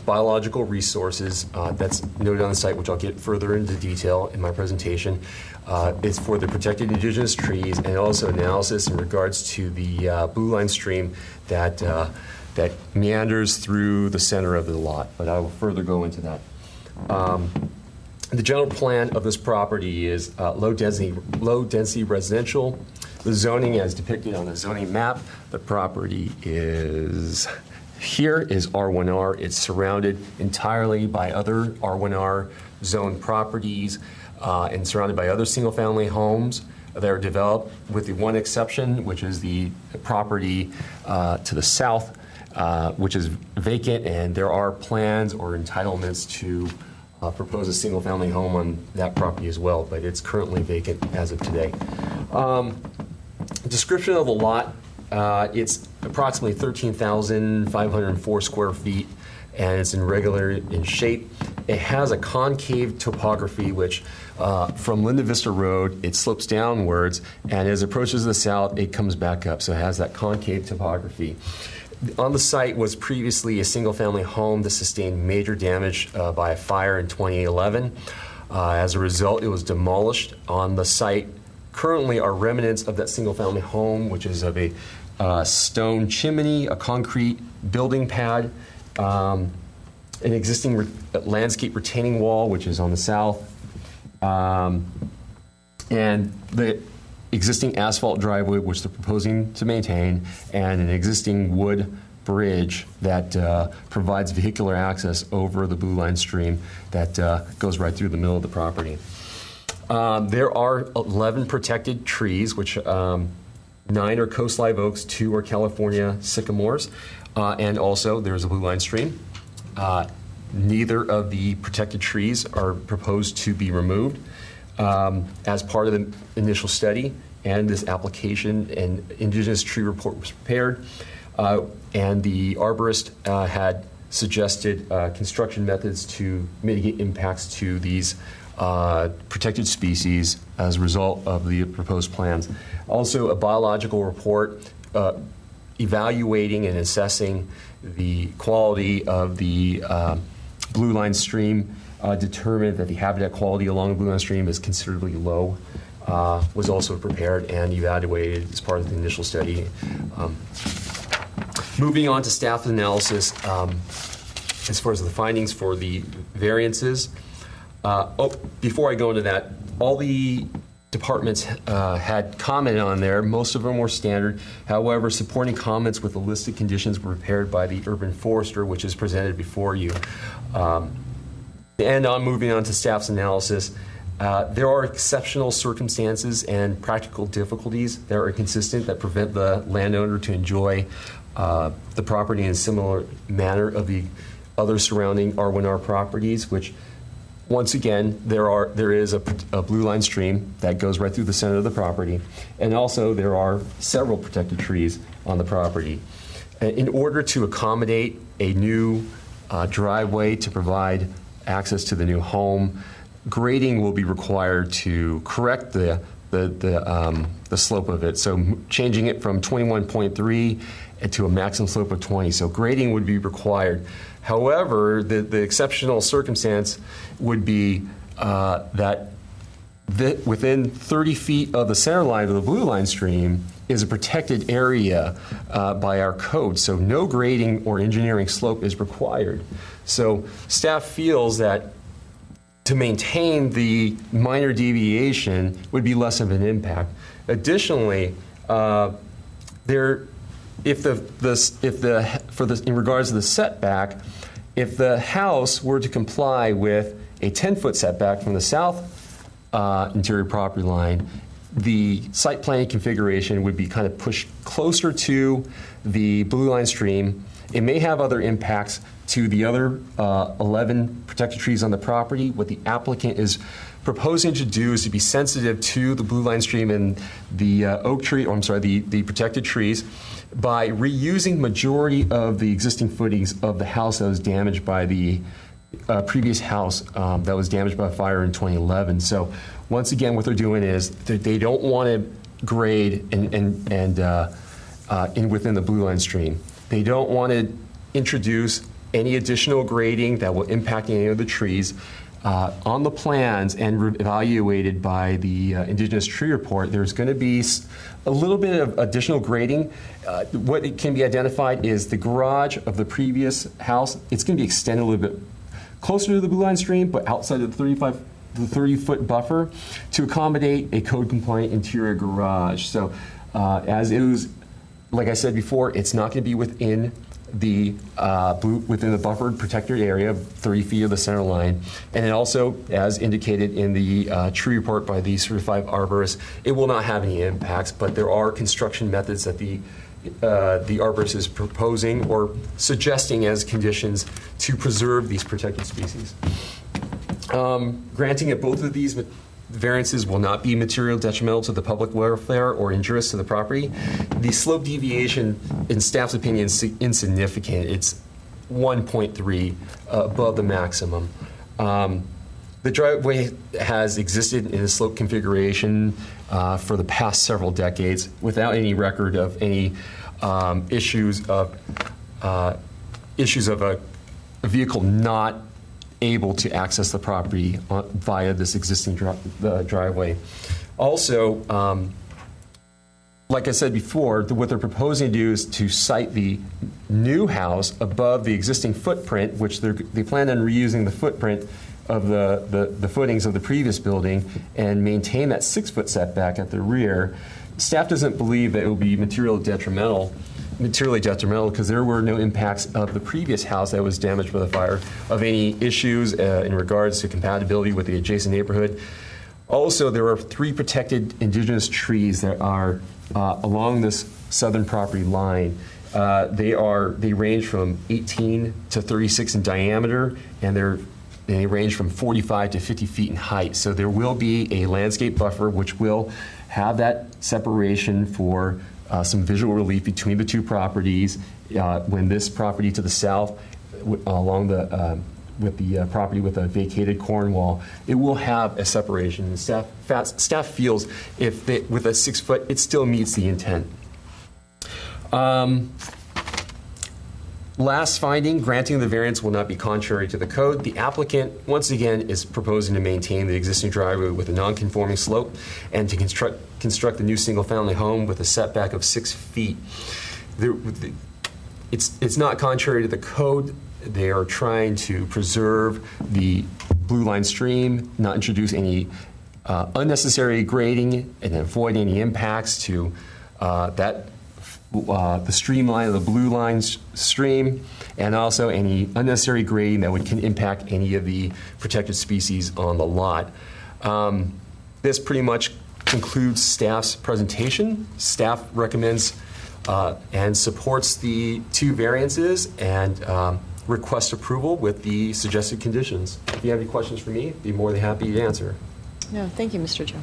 biological resources that's noted on the site, which I'll get further into detail in my presentation. It's for the protected indigenous trees, and also analysis in regards to the blue line stream that meanders through the center of the lot, but I will further go into that. The general plan of this property is low density residential. The zoning as depicted on the zoning map, the property is R1R. It's surrounded entirely by other R1R zone properties and surrounded by other single-family homes that are developed, with the one exception, which is the property to the south, which is vacant, and there are plans or entitlements to propose a single-family home on that property as well, but it's currently vacant as of today. Description of the lot, it's approximately 13,504 square feet, and it's irregular in shape. It has a concave topography, which from Linda Vista Road, it slopes downwards, and as it approaches the south, it comes back up, so it has that concave topography. On the site was previously a single-family home that sustained major damage by a fire in 2011. As a result, it was demolished. On the site currently are remnants of that single-family home, which is of a stone chimney, a concrete building pad, an existing landscape retaining wall, which is on the south, and the existing asphalt driveway, which they're proposing to maintain, and an existing wood bridge that provides vehicular access over the blue line stream that goes right through the middle of the property. There are 11 protected trees, which 9 are coast live oaks, 2 are California sycamores, and also there's a blue line stream. Neither of the protected trees are proposed to be removed. As part of the initial study and this application, an indigenous tree report was prepared, and the arborist had suggested construction methods to mitigate impacts to these protected species as a result of the proposed plans. Also, a biological report evaluating and assessing the quality of the blue line stream determined that the habitat quality along the blue line stream is considerably low, was also prepared and evaluated as part of the initial study. Moving on to staff analysis, as far as the findings for the variances. Before I go into that, all the departments had commented on there. Most of them were standard. However, supporting comments with the listed conditions were prepared by the urban forester, which is presented before you. And on moving on to staff's analysis, there are exceptional circumstances and practical difficulties that are inconsistent that prevent the landowner to enjoy the property in a similar manner of the other surrounding R1R properties, which, once again, there is a blue line stream that goes right through the center of the property, and also there are several protected trees on the property. In order to accommodate a new driveway to provide access to the new home, grading will be required to correct the slope of it. So changing it from 21.3 to a maximum slope of 20. So grading would be required. However, the exceptional circumstance would be that within 30 feet of the center line of the blue line stream is a protected area by our code. So no grading or engineering slope is required. So staff feels that to maintain the minor deviation would be less of an impact. Additionally, in regards to the setback, if the house were to comply with a 10-foot setback from the south interior property line, the site planning configuration would be kind of pushed closer to the blue line stream. It may have other impacts to the other 11 protected trees on the property. What the applicant is proposing to do is to be sensitive to the blue line stream and the the protected trees by reusing majority of the existing footings of the house that was damaged by the previous house that was damaged by a fire in 2011. So once again, what they're doing is they don't want to grade within the blue line stream. They don't want to introduce any additional grading that will impact any of the trees. On the plans and evaluated by the Indigenous Tree Report, there's going to be a little bit of additional grading. What it can be identified is the garage of the previous house. It's going to be extended a little bit closer to the blue line stream, but outside of the 30-foot buffer to accommodate a code-compliant interior garage. So as it was, like I said before, it's not going to be within the buffered protected area of 30 feet of the center line. And then also, as indicated in the tree report by the certified arborist, it will not have any impacts, but there are construction methods that the arborist is proposing or suggesting as conditions to preserve these protected species. Granting of both of these variances will not be material detrimental to the public welfare or injurious to the property. The slope deviation, in staff's opinion, is insignificant. It's 1.3 above the maximum. The driveway has existed in a slope configuration for the past several decades without any record of any issues of a vehicle not able to access the property via this existing driveway. Also, like I said before, what they're proposing to do is to site the new house above the existing footprint, which they plan on reusing the footprint of the footings of the previous building and maintain that 6-foot setback at the rear. Staff doesn't believe that it will be materially detrimental because there were no impacts of the previous house that was damaged by the fire, of any issues in regards to compatibility with the adjacent neighborhood. Also, there are 3 protected indigenous trees that are along this southern property line. They range from 18 to 36 in diameter, and they range from 45 to 50 feet in height. So there will be a landscape buffer which will have that separation for some visual relief between the two properties. When this property to the south, along with the property with a vacated corn wall, it will have a separation. And staff feels with a 6-foot, it still meets the intent. Last finding, granting the variance will not be contrary to the code. The applicant, once again, is proposing to maintain the existing driveway with a non-conforming slope and to construct a new single-family home with a setback of 6 feet. It's not contrary to the code. They are trying to preserve the blue line stream, not introduce any unnecessary grading, and avoid any impacts to the streamline of the blue line stream, and also any unnecessary grading that can impact any of the protected species on the lot. This pretty much concludes staff's presentation. Staff recommends and supports the 2 variances and requests approval with the suggested conditions. If you have any questions for me, I'd be more than happy to answer. No, thank you, Mr. Joe.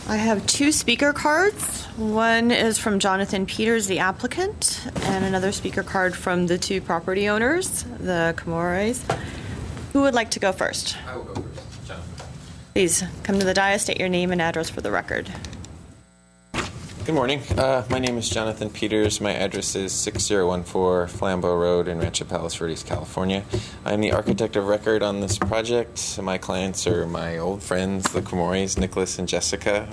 I have 2 speaker cards. One is from Jonathan Peters, the applicant, and another speaker card from the 2 property owners, the Camores. Who would like to go first? I will go first. Jonathan. Please come to the dais, state your name and address for the record. Good morning. My name is Jonathan Peters. My address is 6014 Flambeau Road in Rancho Palos Verdes, California. I'm the architect of record on this project. My clients are my old friends, the Comoris, Nicholas and Jessica.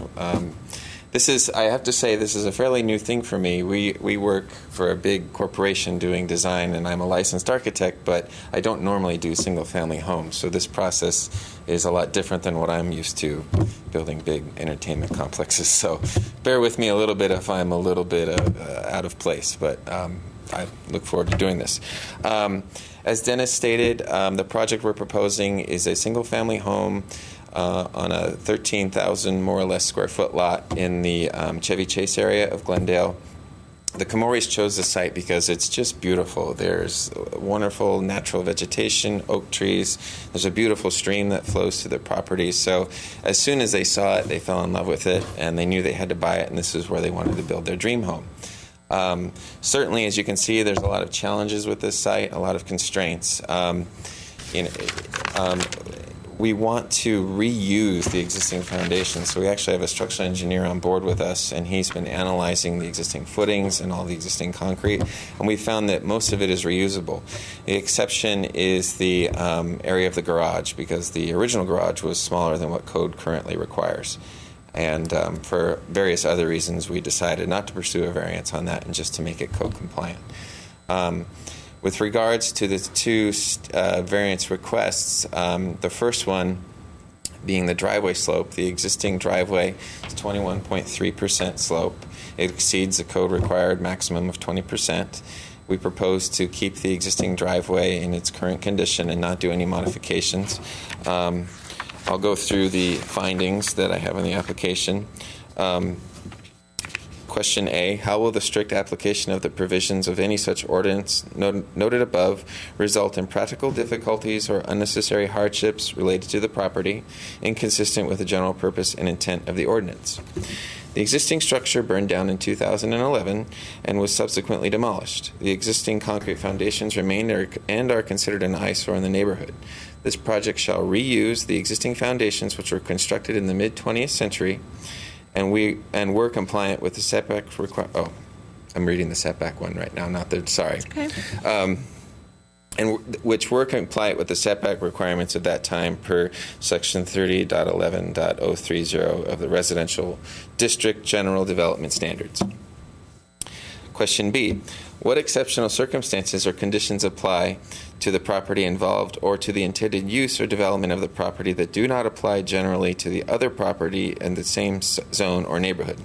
I have to say, this is a fairly new thing for me. We work for a big corporation doing design, and I'm a licensed architect, but I don't normally do single-family homes. So this process is a lot different than what I'm used to, building big entertainment complexes. So bear with me a little bit if I'm a little bit out of place, but I look forward to doing this. As Dennis stated, the project we're proposing is a single-family home on a 13,000 more or less square foot lot in the Chevy Chase area of Glendale. The Comoris chose the site because it's just beautiful. There's wonderful natural vegetation, oak trees. There's a beautiful stream that flows through the property. So as soon as they saw it, they fell in love with it, and they knew they had to buy it, and this is where they wanted to build their dream home. Certainly, as you can see, there's a lot of challenges with this site, a lot of constraints. We want to reuse the existing foundation. So we actually have a structural engineer on board with us, and he's been analyzing the existing footings and all the existing concrete, and we found that most of it is reusable. The exception is the area of the garage, because the original garage was smaller than what code currently requires. And for various other reasons, we decided not to pursue a variance on that and just to make it code compliant. With regards to the two variance requests, the first one being the driveway slope, the existing driveway is 21.3% slope. It exceeds the code required maximum of 20%. We propose to keep the existing driveway in its current condition and not do any modifications. I'll go through the findings that I have in the application. Question A, how will the strict application of the provisions of any such ordinance noted above result in practical difficulties or unnecessary hardships related to the property, inconsistent with the general purpose and intent of the ordinance? The existing structure burned down in 2011 and was subsequently demolished. The existing concrete foundations remain and are considered an eyesore in the neighborhood. This project shall reuse the existing foundations, which were constructed in the mid-20th century, and were compliant with the setback I'm reading the setback one right now, not the, sorry. Okay. And which were compliant with the setback requirements at that time per Section 30.11.030 of the Residential District General Development Standards. Question B, what exceptional circumstances or conditions apply to the property involved or to the intended use or development of the property that do not apply generally to the other property in the same zone or neighborhood?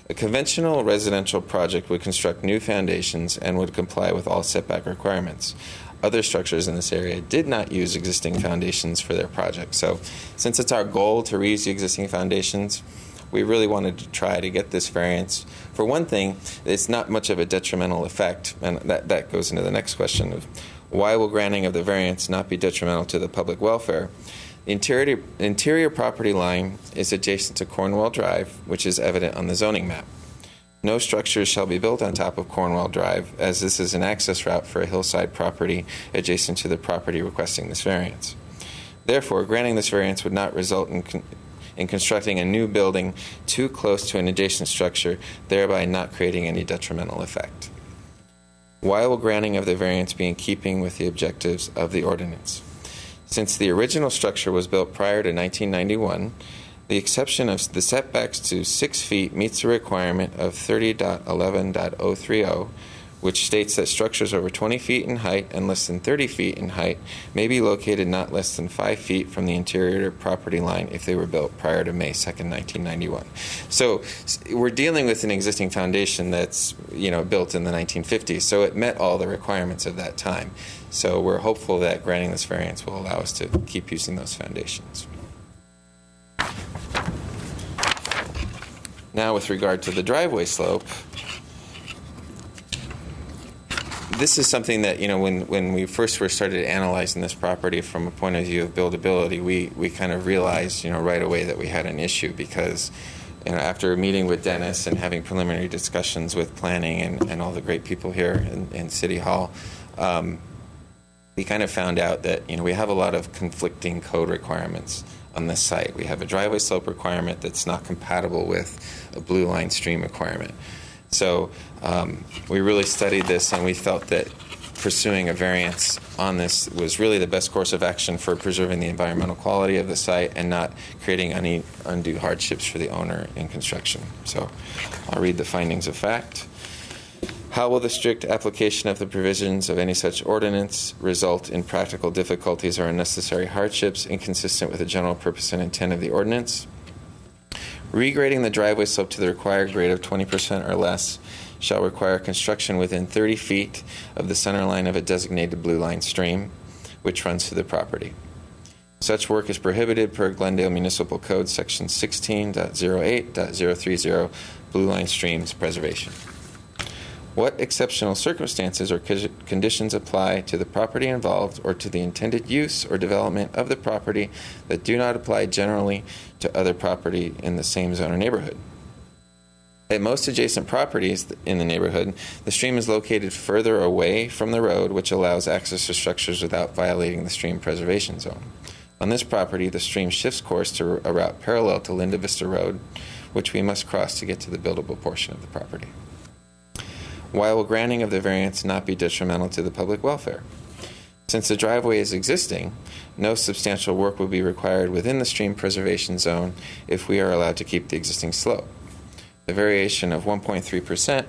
A conventional residential project would construct new foundations and would comply with all setback requirements. Other structures in this area did not use existing foundations for their project. So since it's our goal to reuse the existing foundations, we really wanted to try to get this variance. For one thing, it's not much of a detrimental effect, and that goes into the next question of why will granting of the variance not be detrimental to the public welfare? The interior property line is adjacent to Cornwall Drive, which is evident on the zoning map. No structures shall be built on top of Cornwall Drive, as this is an access route for a hillside property adjacent to the property requesting this variance. Therefore, granting this variance would not result in constructing a new building too close to an adjacent structure, thereby not creating any detrimental effect. Why will granting of the variance be in keeping with the objectives of the ordinance? Since the original structure was built prior to 1991, the exception of the setbacks to 6 feet meets the requirement of 30.11.030, which states that structures over 20 feet in height and less than 30 feet in height may be located not less than 5 feet from the interior property line if they were built prior to May 2nd, 1991. So we're dealing with an existing foundation that's built in the 1950s, so it met all the requirements of that time. So we're hopeful that granting this variance will allow us to keep using those foundations. Now, with regard to the driveway slope, this is something that, when we first started analyzing this property from a point of view of buildability, we kind of realized, right away that we had an issue because, after meeting with Dennis and having preliminary discussions with planning and all the great people here in City Hall, we kind of found out that, we have a lot of conflicting code requirements on this site. We have a driveway slope requirement that's not compatible with a blue line stream requirement. So we really studied this, and we felt that pursuing a variance on this was really the best course of action for preserving the environmental quality of the site and not creating any undue hardships for the owner in construction. So I'll read the findings of fact. How will the strict application of the provisions of any such ordinance result in practical difficulties or unnecessary hardships inconsistent with the general purpose and intent of the ordinance? Regrading the driveway slope to the required grade of 20% or less shall require construction within 30 feet of the center line of a designated blue line stream, which runs through the property. Such work is prohibited per Glendale Municipal Code, Section 16.08.030, Blue Line Streams Preservation. What exceptional circumstances or conditions apply to the property involved or to the intended use or development of the property that do not apply generally to other property in the same zone or neighborhood? At most adjacent properties in the neighborhood, the stream is located further away from the road, which allows access to structures without violating the stream preservation zone. On this property, the stream shifts course to a route parallel to Linda Vista Road, which we must cross to get to the buildable portion of the property. Why will granting of the variance not be detrimental to the public welfare? Since the driveway is existing, no substantial work will be required within the stream preservation zone if we are allowed to keep the existing slope. The variation of 1.3%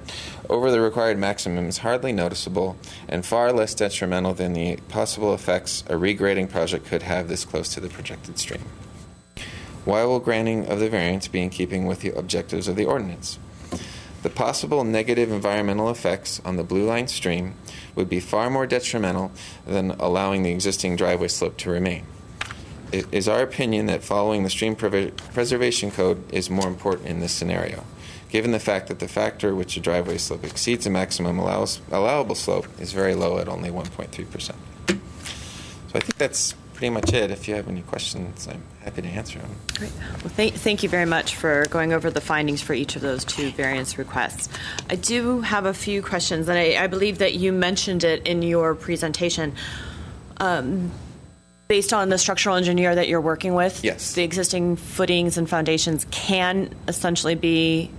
over the required maximum is hardly noticeable and far less detrimental than the possible effects a regrading project could have this close to the projected stream. Why will granting of the variance be in keeping with the objectives of the ordinance? The possible negative environmental effects on the blue line stream would be far more detrimental than allowing the existing driveway slope to remain. It is our opinion that following the stream preservation code is more important in this scenario, given the fact that the factor which a driveway slope exceeds the maximum allowable slope is very low at only 1.3%. So I think that's pretty much it. If you have any questions, I'm happy to answer them. Great. Well, thank you very much for going over the findings for each of those two variance requests. I do have a few questions, and I believe that you mentioned it in your presentation. Based on the structural engineer that you're working with, yes, the existing footings and foundations can essentially be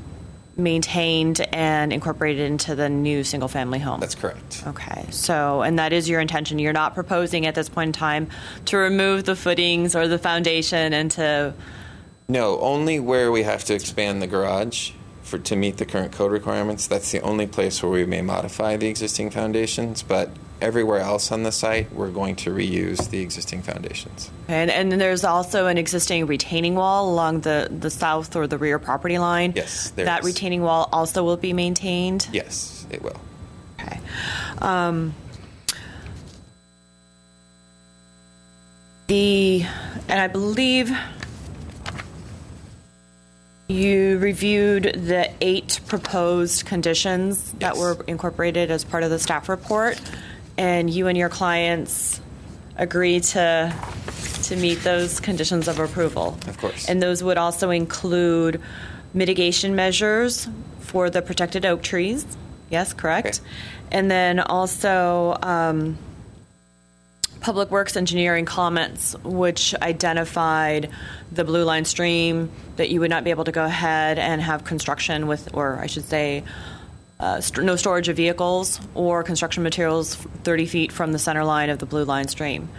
maintained and incorporated into the new single-family home. That's correct. Okay. So, and that is your intention. You're not proposing at this point in time to remove the footings or the foundation and to... No, only where we have to expand the garage to meet the current code requirements. That's the only place where we may modify the existing foundations, but everywhere else on the site, we're going to reuse the existing foundations. And then there's also an existing retaining wall along the south or the rear property line. Yes, there That is. retaining wall also will be maintained? Yes, it will. Okay. And I believe you reviewed the 8 proposed conditions that Yes. were incorporated as part of the staff report, and you and your clients agreed to meet those conditions of approval. Of course. And those would also include mitigation measures for the protected oak trees. Yes, correct? Okay. And then also Public Works engineering comments, which identified the blue line stream, that you would not be able to go ahead and have construction with, or I should say, no storage of vehicles or construction materials 30 feet from the center line of the blue line stream.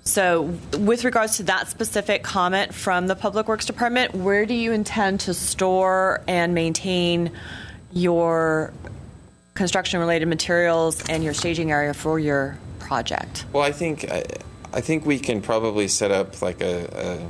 So with regards to that specific comment from the Public Works Department, where do you intend to store and maintain your construction-related materials and your staging area for your project? Well, I think we can probably set up like a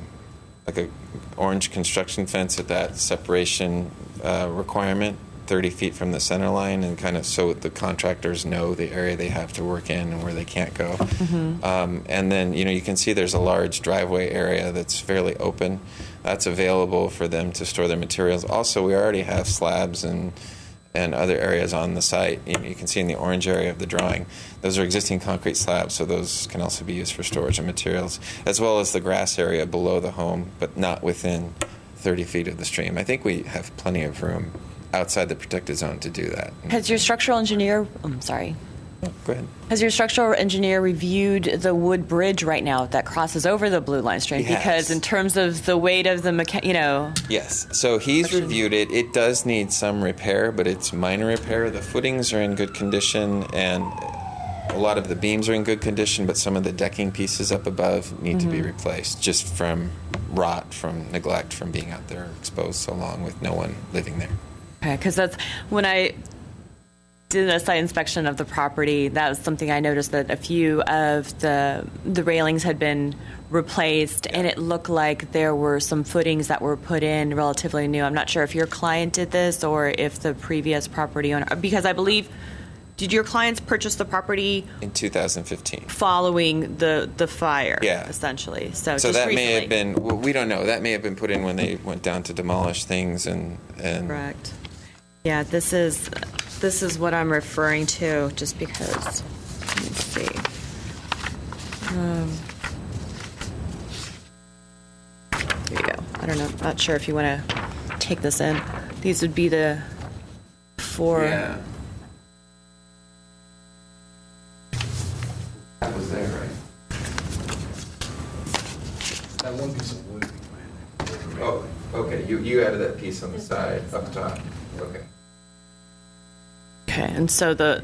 orange construction fence at that separation requirement, 30 feet from the center line, and kind of so the contractors know the area they have to work in and where they can't go. Mm-hmm. And then you can see there's a large driveway area that's fairly open. That's available for them to store their materials. Also, we already have slabs and other areas on the site. You can see in the orange area of the drawing, those are existing concrete slabs, so those can also be used for storage of materials, as well as the grass area below the home, but not within 30 feet of the stream. I think we have plenty of room outside the protected zone to do that. Has your structural engineer, I'm sorry, Go ahead. Has your structural engineer reviewed the wood bridge right now that crosses over the Blue Line Stream? He has. Because in terms of the weight of the Yes. So he's reviewed it. It does need some repair, but it's minor repair. The footings are in good condition, and a lot of the beams are in good condition, but some of the decking pieces up above need to be replaced just from rot, from neglect, from being out there exposed so long with no one living there. Okay, because that's when I did a site inspection of the property, that was something I noticed, that a few of the railings had been replaced, and it looked like there were some footings that were put in relatively new. I'm not sure if your client did this or if the previous property owner, because I believe, did your clients purchase the property in 2015 following the fire? Yeah, essentially. So that recently. may have been. Well, we don't know. That may have been put in when they went down to demolish things and. Correct. Yeah, this is what I'm referring to, just because. Let me see. There you go. I don't know. Not sure if you want to take this in. These would be the four. Yeah. That was there, right? That one piece of wood. Oh, okay. You added that piece on the side, up top. Okay. Okay, and so the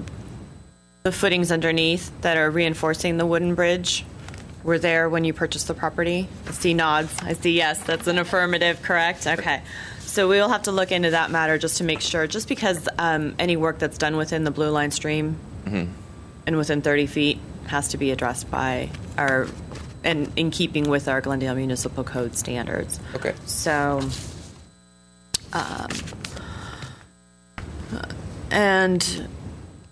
footings underneath that are reinforcing the wooden bridge were there when you purchased the property? I see nods. I see yes. That's an affirmative, correct? Okay. So we will have to look into that matter just to make sure, just because any work that's done within the Blue Line Stream and within 30 feet has to be addressed by and in keeping with our Glendale Municipal Code standards. Okay. So, and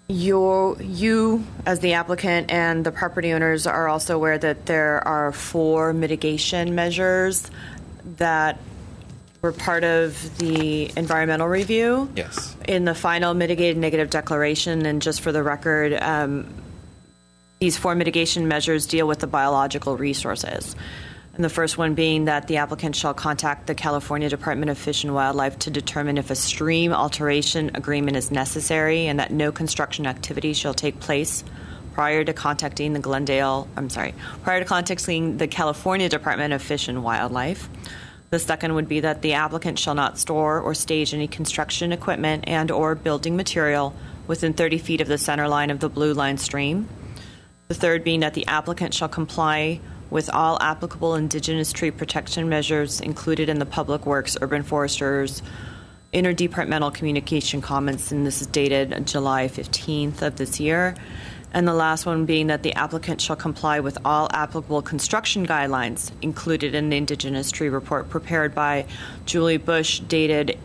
you as the applicant and the property owners are also aware that there are 4 mitigation measures that were part of the environmental review. Yes. In the final mitigated negative declaration, and just for the record, these 4 mitigation measures deal with the biological resources. And the first one being that the applicant shall contact the California Department of Fish and Wildlife to determine if a stream alteration agreement is necessary, and that no construction activity shall take place prior to contacting the California Department of Fish and Wildlife. The second would be that the applicant shall not store or stage any construction equipment and or building material within 30 feet of the center line of the Blue Line Stream. The third being that the applicant shall comply with all applicable indigenous tree protection measures included in the Public Works Urban Foresters interdepartmental communication comments, and this is dated July 15th of this year. And the last one being that the applicant shall comply with all applicable construction guidelines included in the indigenous tree report prepared by Julie Bush, dated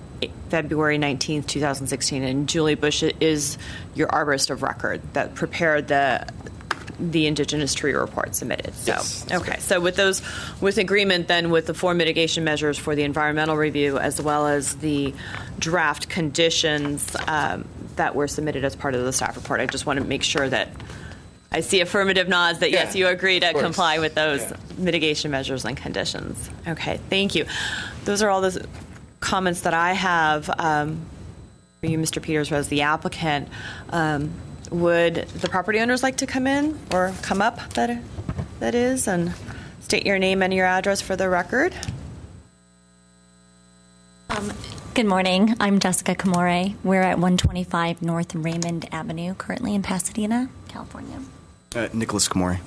February 19th, 2016. And Julie Bush is your arborist of record that prepared the indigenous tree report submitted. So, yes, okay. So with agreement then with the 4 mitigation measures for the environmental review, as well as the draft conditions that were submitted as part of the staff report, I just want to make sure that I see affirmative nods that yes, you agree to comply with those mitigation measures and conditions. Okay, thank you. Those are all the comments that I have for you, Mr. Peters, as the applicant. Would the property owners like to come in or come up, that is, and state your name and your address for the record? Good morning. I'm Jessica Camore. We're at 125 North Raymond Avenue, currently in Pasadena, California. Nicholas Camore.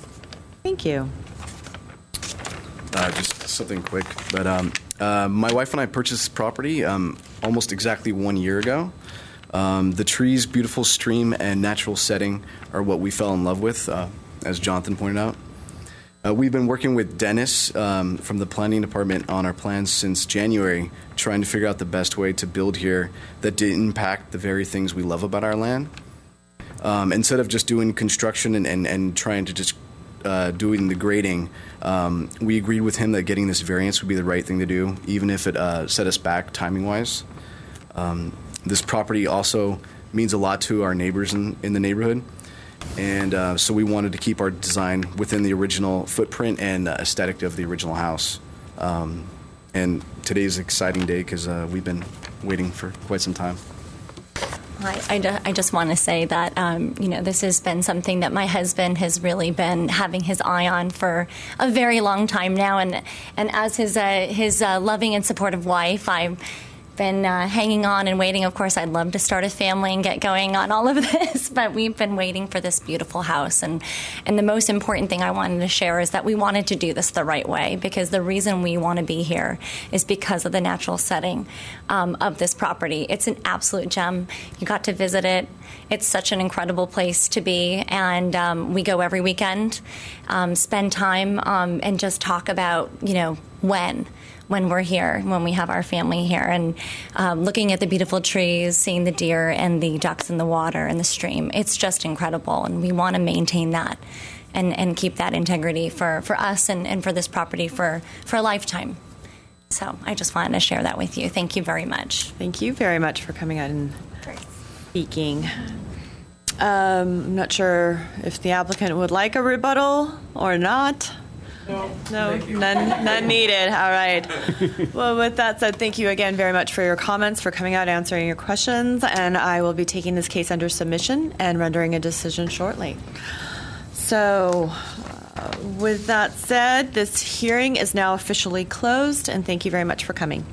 Thank you. Just something quick, but my wife and I purchased this property almost exactly 1 year ago. The trees, beautiful stream, and natural setting are what we fell in love with, as Jonathan pointed out. We've been working with Dennis from the planning department on our plans since January, trying to figure out the best way to build here that didn't impact the very things we love about our land. Instead of just doing construction and trying to just doing the grading, we agreed with him that getting this variance would be the right thing to do, even if it set us back timing-wise. This property also means a lot to our neighbors in the neighborhood, and so we wanted to keep our design within the original footprint and aesthetic of the original house. And today's an exciting day because we've been waiting for quite some time. I just want to say that, this has been something that my husband has really been having his eye on for a very long time now. And as his loving and supportive wife, I've been hanging on and waiting. Of course, I'd love to start a family and get going on all of this, but we've been waiting for this beautiful house. And the most important thing I wanted to share is that we wanted to do this the right way, because the reason we want to be here is because of the natural setting of this property. It's an absolute gem. You got to visit it. It's such an incredible place to be, and we go every weekend, spend time, and just talk about, when we're here, when we have our family here, and looking at the beautiful trees, seeing the deer and the ducks in the water and the stream. It's just incredible, and we want to maintain that and keep that integrity for us and for this property for a lifetime. So I just wanted to share that with you. Thank you very much. Thank you very much for coming out and speaking. I'm not sure if the applicant would like a rebuttal or not. No, none needed. All right. Well, with that said, thank you again very much for your comments, for coming out, answering your questions, and I will be taking this case under submission and rendering a decision shortly. So, with that said, this hearing is now officially closed, and thank you very much for coming.